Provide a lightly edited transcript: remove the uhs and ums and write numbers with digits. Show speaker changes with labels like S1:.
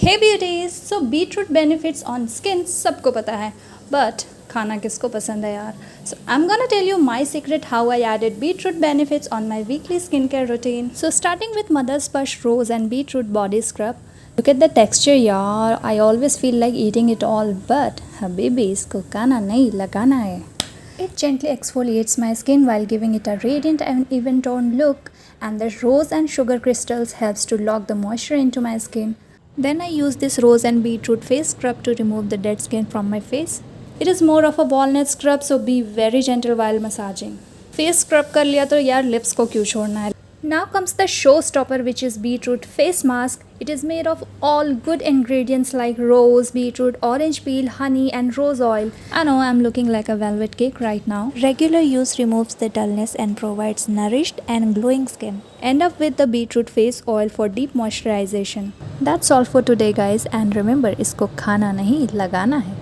S1: Hey beauties so beetroot benefits on skin सबको पता है बट खाना किसको पसंद है यार. So I'm gonna tell you my secret how I added beetroot benefits on my weekly skincare routine. So starting with Mother's Splash Rose and Beetroot Body Scrub. Look at the texture yaar. I always feel like eating it all but habibi isko kana nahi lagana hai. It gently exfoliates my skin while giving it a radiant and even toned look, and the rose and sugar crystals helps to lock the moisture into my skin. Then I use this rose and beetroot face scrub to remove the dead skin from my face. It is more of a walnut scrub, so be very gentle while massaging. Face scrub कर लिया तो यार lips को क्यों छोड़ना है. Now comes the showstopper, which is beetroot face mask. It is made of all good ingredients like rose, beetroot, orange peel, honey and rose oil. I know I'm looking like a velvet cake right now. Regular use removes the dullness and provides nourished and glowing skin. End up with the beetroot face oil for deep moisturization. That's all for today guys, and remember, isko khana nahi lagana hai.